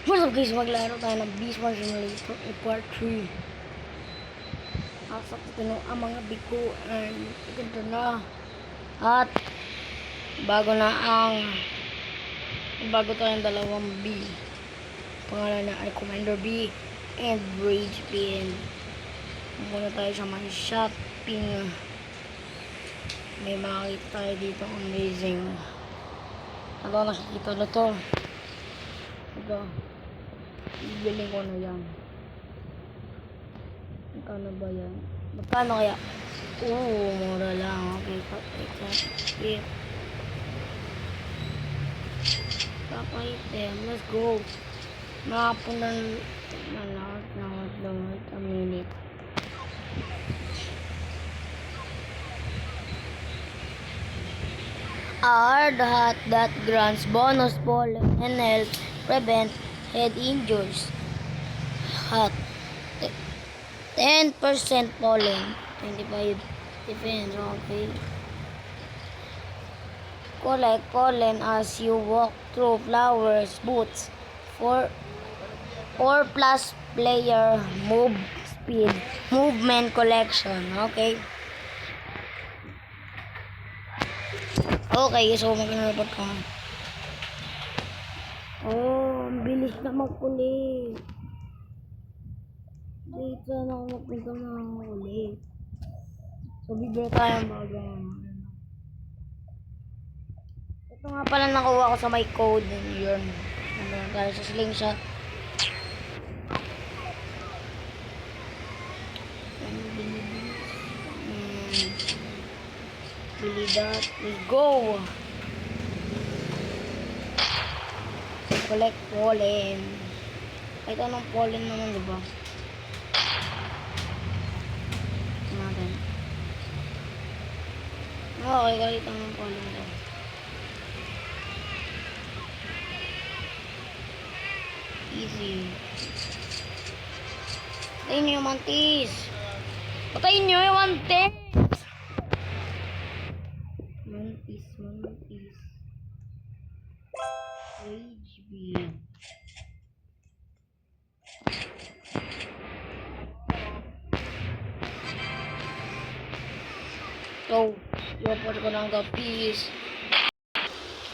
What's up guys, maglaro tayo ng Beast Wars Simulator Part 3. Asak ito ang mga bikuan. Ito na. At bago tayong dalawang B. Pangalan na ay Commander B and Rage B. And muna tayo sa mga shopping. May makikita tayo dito amazing. Ano nakikita na to? Ito. Bibiling ko na yan. Magkano ba yan? Magkano kaya? Mura lang. Okay, okay. Top item. Let's go. Makapunta na lahat a minute. Hard hat that grants bonus pollen and help prevent head injuries. Hot 10% pollen, 25 defense. Okay. Collect pollen as you walk through flowers booths. 4 plus player move speed movement collection. Okay. Okay, so mag-report ka. Ang bilis na magkulit. Wait, sana ako magpunta na ulit. So, bibira tayo bago. Ito nga pala nakuha ko sa my code. Yun. Nandun tayo sa slingshot. Bili that. Let's go! Collect pollen. Kahit anong pollen naman, diba? Natin. Okay, kahit anong pollen daw. Easy. Patayin nyo yung mantis. Patayin nyo yung mantis. Mantis. Rage beam. So, i-report ko ng peace.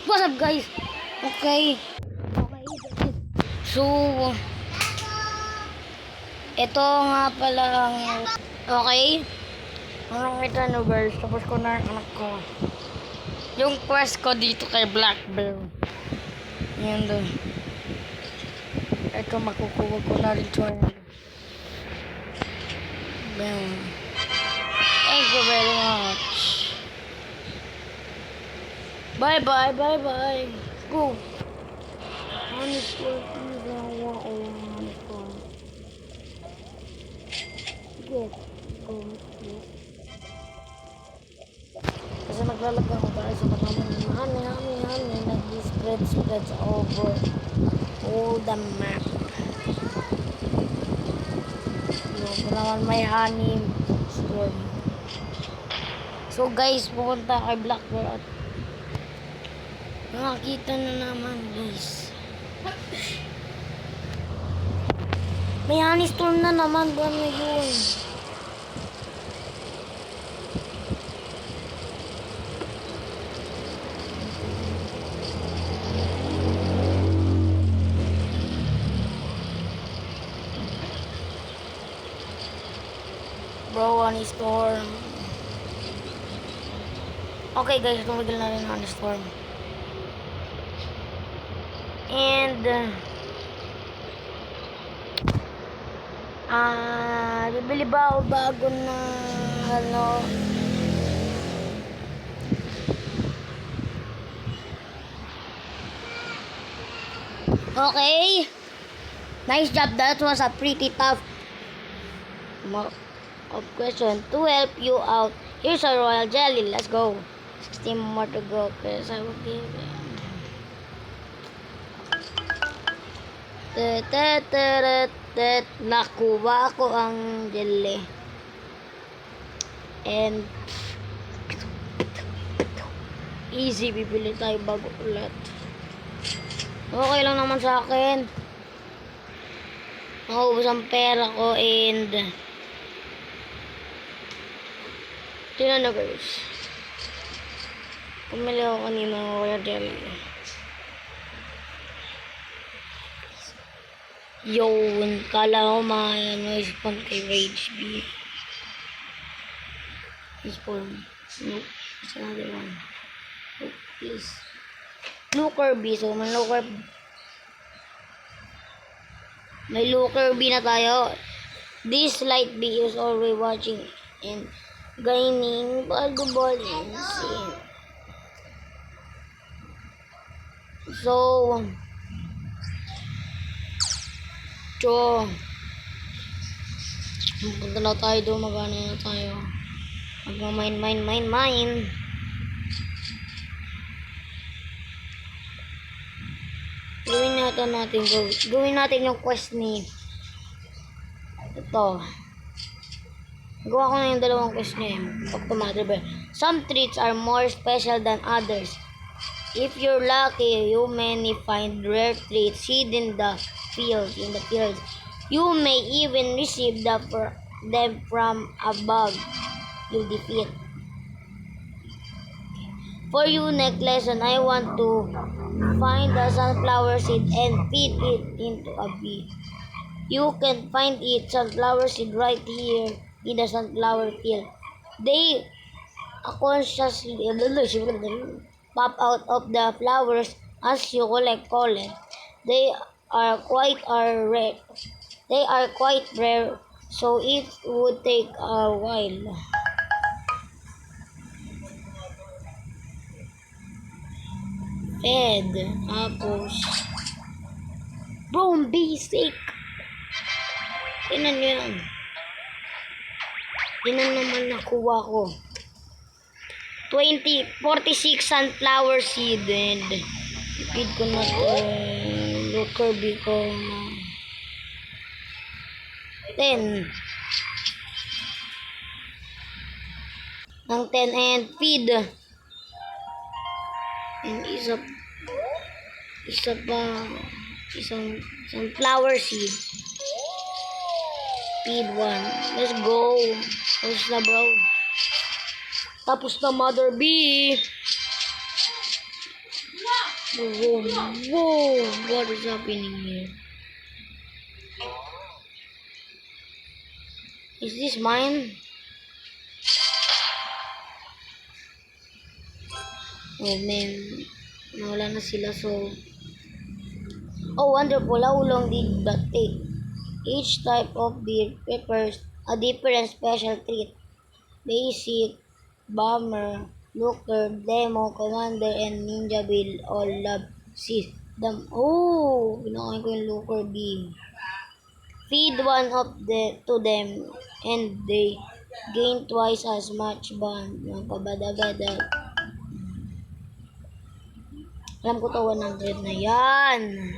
What's up guys? Okay. So, ito nga pala ang okay. Anong ito no guys? Tapos ko na ang anak ko. Yung quest ko dito kay Black Bear. Yan doon. Ito makukuha ko na rin ito. Thank you very much. Bye. Go. Honest word, please. Nawa ko yung honest word. Get. Go. Kasi naglalag ako dahil sa honey. Nag-spreads over all the map. Yung naman may honey storm. So guys, pupunta kay Black Bear at nakakita na naman guys. May honey storm na naman. Ano yun? Bro, honey storm. Okay guys, tumigil na rin honey storm. And bibili ba ako bago na ano? Okay. Nice job. That was a pretty tough question. To help you out, here's a royal jelly. Let's go. 16 more to go. Because I will give it. Nakuha ko ang jelly. And easy, bibili tayo bago ulit. Okay lang naman sa akin. Naubos ang pera ko and tingnan na guys. Pumili ako kanina ng Royal Jelly. Yun, kala ko ma-spawn kay Rage B. Spawn. Nope. It's another one. Nope, please. Looker B. So, may Looker B na tayo. This light B is always watching and gaining valuable insane. So, punta na tayo doon, magano na tayo. Mine. Gawin natin yung quest ni ito. Gawa ko na yung dalawang quest niya. Talk to Mother Bear. Some treats are more special than others. If you're lucky, you may find rare treats hidden in the fields. You may even receive them from above you defeat. For you, next lesson, I want to find the sunflower seed and feed it into a bee. You can find sunflower seed right here in the sunflower field. They consciously pop out of the flowers as you collect pollen. They are quite rare, so it would take a while. Fed, tapos boom, basic. Tingnan nyo yan. Tingnan naman nakuha ko. 46 sunflower seed and feed ko na to. Looker B ko na 10 ng 10 and feed and isang sunflower seed. Feed 1. Let's go. Tapos na bro. Tapos na Mother B. Whoa. What is happening here? Is this mine? Oh man. Nawala na sila so. Oh wonderful. How long did that take? Each type of beer prepares a different special treat. Basic, Bomber, Looker, Demo, Commander, and Ninja Bill all love them. Oh! Pinakain ko yung Looker B. Feed one to them and they gain twice as much bond. Yung pabada-bada. Alam ko to 100 na yan.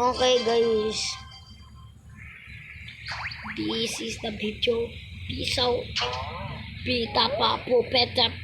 Okay guys. This is the video. Peace out. Pita pa po peta